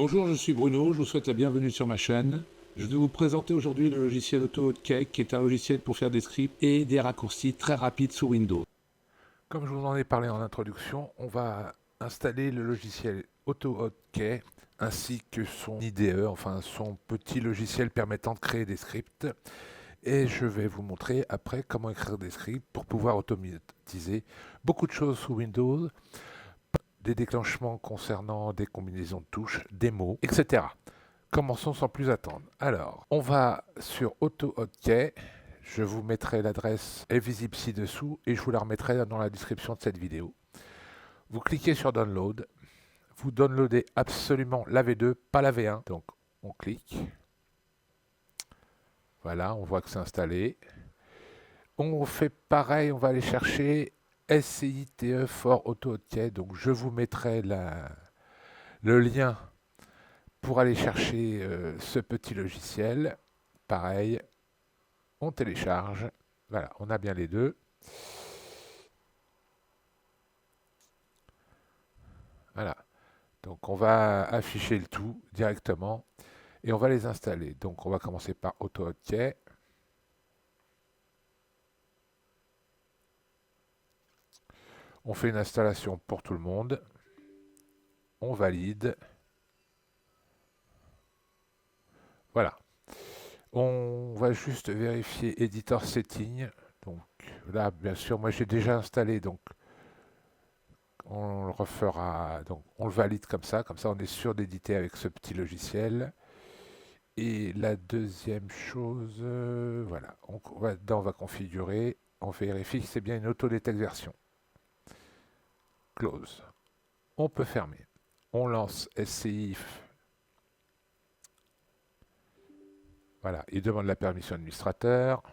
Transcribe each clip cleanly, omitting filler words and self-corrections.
Bonjour, je suis Bruno, je vous souhaite la bienvenue sur ma chaîne. Je vais vous présenter aujourd'hui le logiciel AutoHotKey, qui est un logiciel pour faire des scripts et des raccourcis très rapides sous Windows. Comme je vous en ai parlé en introduction, on va installer le logiciel AutoHotKey ainsi que son IDE, enfin son petit logiciel permettant de créer des scripts. Et je vais vous montrer après comment écrire des scripts pour pouvoir automatiser beaucoup de choses sous Windows, des déclenchements concernant des combinaisons de touches, des mots, etc. Commençons sans plus attendre. Alors, on va sur AutoHotKey. Je vous mettrai l'adresse est visible ci-dessous et je vous la remettrai dans la description de cette vidéo. Vous cliquez sur Download. Vous downloadez absolument la V2, pas la V1. Donc, on clique. Voilà, on voit que c'est installé. On fait pareil, on va aller chercher SCITE for AutoHotKey. Donc, je vous mettrai le lien pour aller chercher ce petit logiciel. Pareil, on télécharge. Voilà, on a bien les deux. Voilà. Donc on va afficher le tout directement et on va les installer. Donc on va commencer par AutoHotKey. On fait une installation pour tout le monde. On valide. Voilà. On va juste vérifier Editor Setting. Donc là, bien sûr, moi j'ai déjà installé, donc on le refera. Donc on le valide comme ça on est sûr d'éditer avec ce petit logiciel. Et la deuxième chose, voilà, on va configurer, on vérifie que c'est bien une auto-détecte version. Close. On peut fermer. On lance SCI. Voilà, il demande la permission administrateur.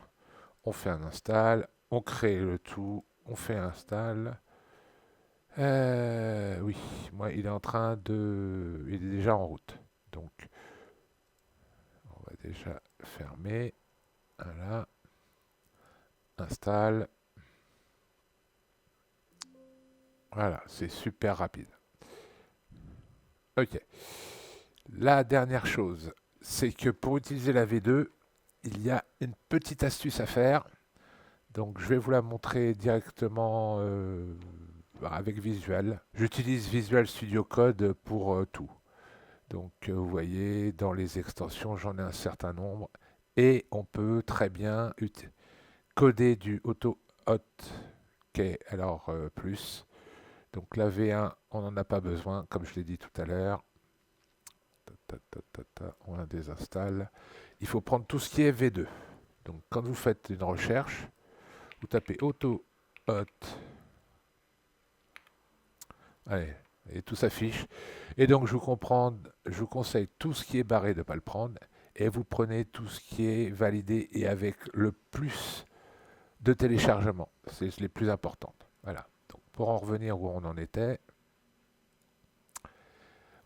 On fait un install. On crée le tout. On fait un install. Oui, moi il est en train de... Il est déjà en route. Donc, on va déjà fermer. Voilà. Install. Voilà, c'est super rapide. Ok. La dernière chose, c'est que pour utiliser la V2, il y a une petite astuce à faire. Donc je vais vous la montrer directement avec Visual. J'utilise Visual Studio Code pour tout. Donc vous voyez, dans les extensions, j'en ai un certain nombre. Et on peut très bien coder du AutoHotKey, alors plus. Donc la V1, on n'en a pas besoin, comme je l'ai dit tout à l'heure. On la désinstalle. Il faut prendre tout ce qui est V2. Donc quand vous faites une recherche, vous tapez AutoHot. Allez, et tout s'affiche. Et donc je vous conseille tout ce qui est barré de ne pas le prendre. Et vous prenez tout ce qui est validé et avec le plus de téléchargement. C'est les plus importantes. Voilà. Donc pour en revenir où on en était,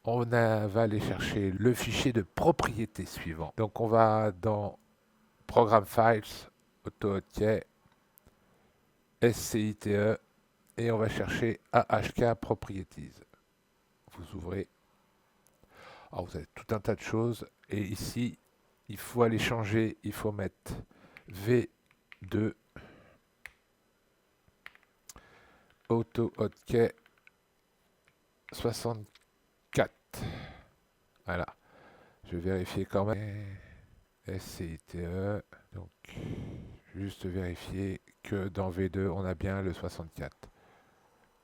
va aller chercher le fichier de propriété suivant. Donc on va dans Program Files, AutoHotKey, SCITE, et on va chercher AHK Properties. Vous ouvrez. Alors vous avez tout un tas de choses, et ici, il faut aller changer, il faut mettre V2 AutoHotKey 64. Voilà. Je vais vérifier quand même. SCITE. Donc, juste vérifier que dans V2, on a bien le 64.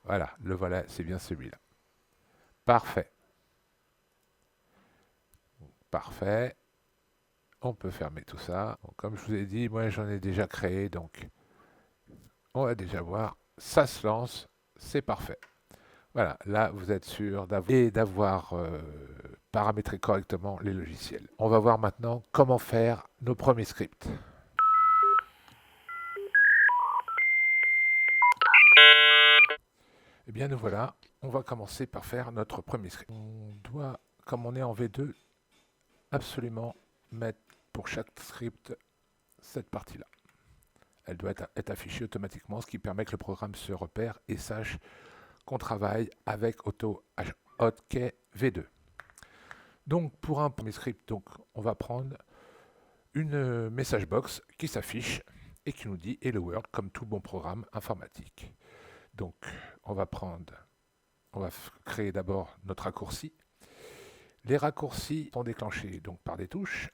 Voilà, le voilà, c'est bien celui-là. Parfait. Parfait. On peut fermer tout ça. Donc, comme je vous ai dit, moi j'en ai déjà créé, donc on va déjà voir. Ça se lance, c'est parfait. Voilà, là vous êtes sûr d'avoir paramétré correctement les logiciels. On va voir maintenant comment faire nos premiers scripts. Eh bien nous voilà, on va commencer par faire notre premier script. On doit, comme on est en V2, absolument mettre pour chaque script cette partie-là. Elle doit être affichée automatiquement, ce qui permet que le programme se repère et sache qu'on travaille avec AutoHotKey V2. Donc pour un premier script, donc, on va prendre une message box qui s'affiche et qui nous dit Hello World comme tout bon programme informatique. Donc on va créer d'abord notre raccourci. Les raccourcis sont déclenchés donc par des touches.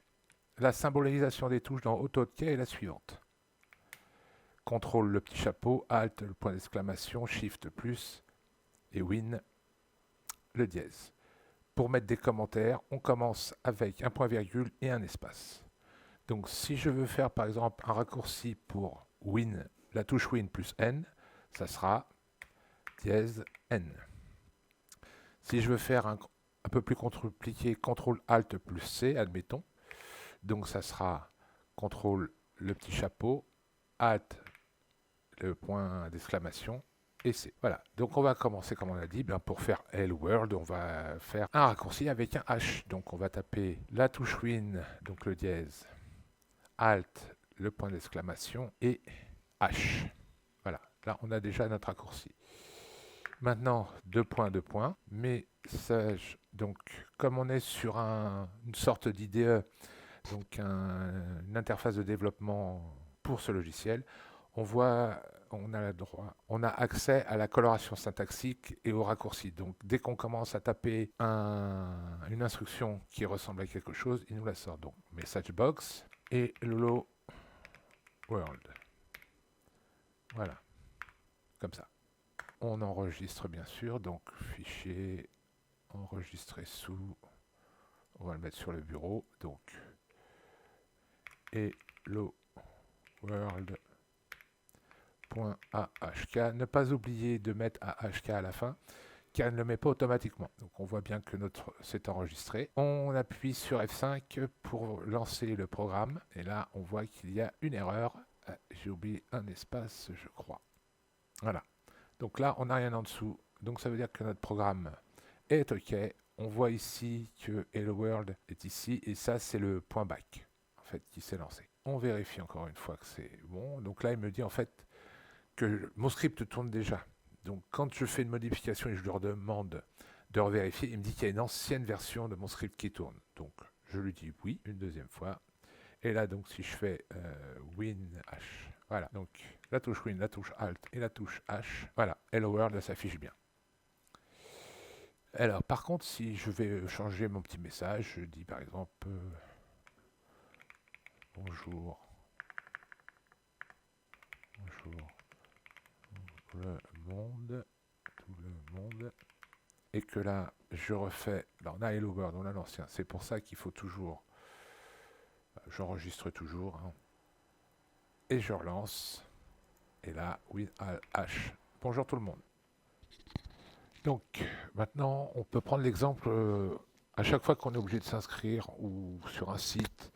La symbolisation des touches dans AutoHotkey est la suivante. CTRL le petit chapeau, Alt le point d'exclamation, Shift plus et Win le dièse. Pour mettre des commentaires, on commence avec un point virgule et un espace. Donc si je veux faire par exemple un raccourci pour Win, la touche Win plus N, ça sera dièse N. Si je veux faire un peu plus compliqué, CTRL Alt plus C, admettons, donc ça sera CTRL le petit chapeau, Alt le point d'exclamation et C. Voilà, donc on va commencer comme on a dit, pour faire Hello World, on va faire un raccourci avec un H. Donc on va taper la touche Win, donc le dièse, Alt, le point d'exclamation et H. Voilà, là on a déjà notre raccourci. Maintenant, deux points, message, donc comme on est sur une sorte d'IDE, donc une interface de développement pour ce logiciel, on a accès à la coloration syntaxique et au raccourci. Donc dès qu'on commence à taper une instruction qui ressemble à quelque chose, il nous la sort. Donc message box et hello world. Voilà, comme ça. On enregistre bien sûr, donc fichier enregistré sous, on va le mettre sur le bureau, donc hello world.ahk. Ne pas oublier de mettre ahk à la fin, car elle ne le met pas automatiquement. Donc on voit bien que c'est enregistré. On appuie sur F5 pour lancer le programme, et là on voit qu'il y a une erreur. J'ai oublié un espace, je crois. Voilà. Donc là, on n'a rien en dessous. Donc ça veut dire que notre programme est OK. On voit ici que Hello World est ici. Et ça, c'est le point back en fait, qui s'est lancé. On vérifie encore une fois que c'est bon. Donc là, il me dit en fait que mon script tourne déjà. Donc quand je fais une modification et je leur demande de revérifier, il me dit qu'il y a une ancienne version de mon script qui tourne. Donc je lui dis oui une deuxième fois. Et là, donc, si je fais Win H, voilà, donc la touche Win, la touche Alt et la touche H, voilà, Hello World, là, s'affiche bien. Alors, par contre, si je vais changer mon petit message, je dis par exemple bonjour, tout le monde, et que là, je refais, on a Hello World, on a l'ancien, c'est pour ça qu'il faut toujours, j'enregistre toujours, hein, et je relance. Et là, Win H. Bonjour tout le monde. Donc, maintenant, on peut prendre l'exemple, à chaque fois qu'on est obligé de s'inscrire ou sur un site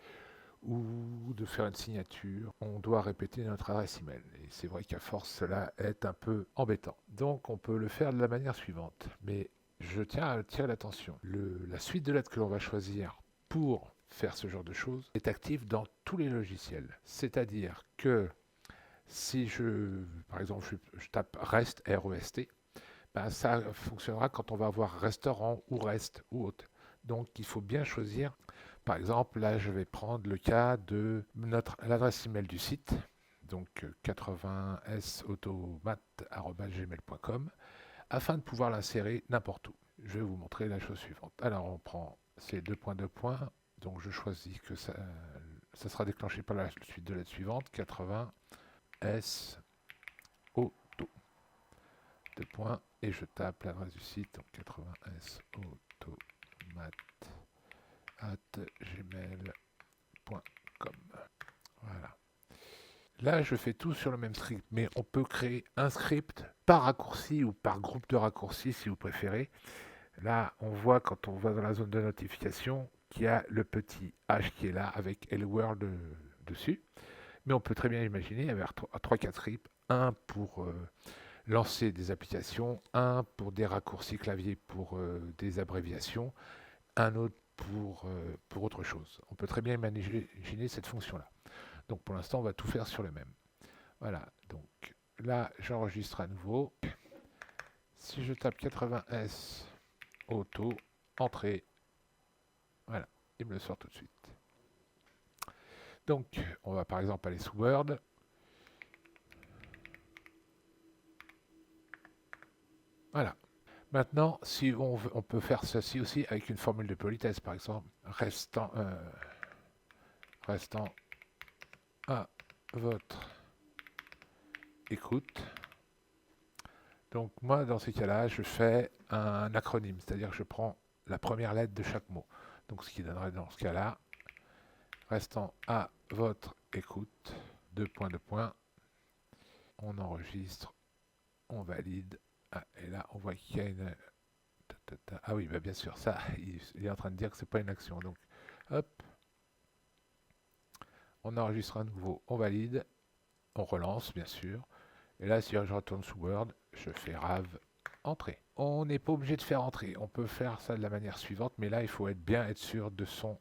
ou de faire une signature, on doit répéter notre adresse email. Et c'est vrai qu'à force, cela est un peu embêtant. Donc, on peut le faire de la manière suivante. Mais je tiens à attirer l'attention. La suite de lettres que l'on va choisir pour faire ce genre de choses est active dans tous les logiciels. C'est-à-dire que si par exemple, je tape REST, R-E-S-T, ça fonctionnera quand on va avoir restaurant ou reste ou autre. Donc il faut bien choisir. Par exemple, là je vais prendre le cas de l'adresse email du site, donc 80sautomat@gmail.com, afin de pouvoir l'insérer n'importe où. Je vais vous montrer la chose suivante. Alors on prend ces deux points, donc je choisis que ça sera déclenché par la suite de lettres suivante, 80S auto. Deux points, et je tape l'adresse du site, donc 80S automat@gmail.com. Voilà. Là, je fais tout sur le même script, mais on peut créer un script par raccourci ou par groupe de raccourcis si vous préférez. Là, on voit quand on va dans la zone de notification qu'il y a le petit H qui est là avec Hello World dessus. Mais on peut très bien imaginer avoir 3-4 scripts, un pour lancer des applications, un pour des raccourcis clavier pour des abréviations, un autre pour autre chose. On peut très bien imaginer cette fonction-là. Donc pour l'instant, on va tout faire sur le même. Voilà, donc là, j'enregistre à nouveau. Si je tape 80S auto, entrée, Voilà, il me le sort tout de suite. Donc, on va par exemple aller sous Word. Voilà. Maintenant, si on peut faire ceci aussi avec une formule de politesse, par exemple, restant à votre écoute. Donc moi, dans ces cas-là, je fais un acronyme, c'est-à-dire que je prends la première lettre de chaque mot. Donc ce qui donnerait dans ce cas-là, restant à votre écoute, deux points, on enregistre, on valide. Ah, et là, on voit qu'il y a une... Ah oui, bah bien sûr, ça, il est en train de dire que c'est pas une action. Donc, hop, on enregistre à nouveau, on valide, on relance, bien sûr. Et là, si je retourne sous Word, je fais RAV, entrée. On n'est pas obligé de faire entrer, on peut faire ça de la manière suivante, mais là, il faut être sûr de son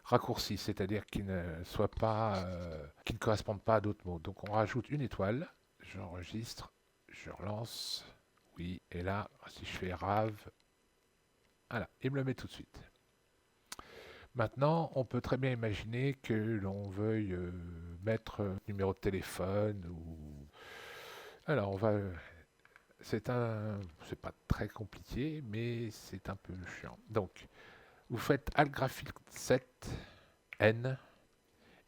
raccourci, c'est-à-dire qu'il ne soit pas, qu'il ne corresponde pas à d'autres mots. Donc, on rajoute une étoile, j'enregistre, je relance, oui, et là, si je fais RAV, voilà, il me le met tout de suite. Maintenant, on peut très bien imaginer que l'on veuille mettre numéro de téléphone ou... Alors, on va... c'est pas très compliqué, mais c'est un peu chiant. Donc, vous faites Alt graphique 7, N,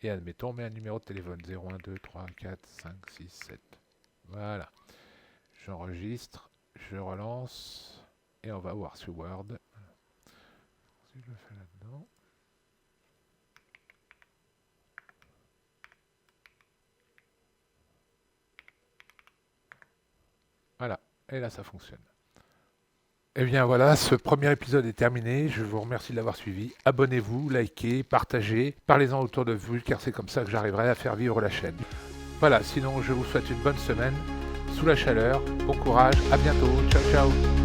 et admettons, on met un numéro de téléphone 0, 1, 2, 3, 4, 5, 6, 7. Voilà. J'enregistre, je relance, et on va voir sur Word. Si je le fais là-dedans. Voilà, et là ça fonctionne. Et bien voilà, ce premier épisode est terminé. Je vous remercie de l'avoir suivi. Abonnez-vous, likez, partagez, parlez-en autour de vous, car c'est comme ça que j'arriverai à faire vivre la chaîne. Voilà, sinon je vous souhaite une bonne semaine, sous la chaleur, bon courage, à bientôt, ciao ciao.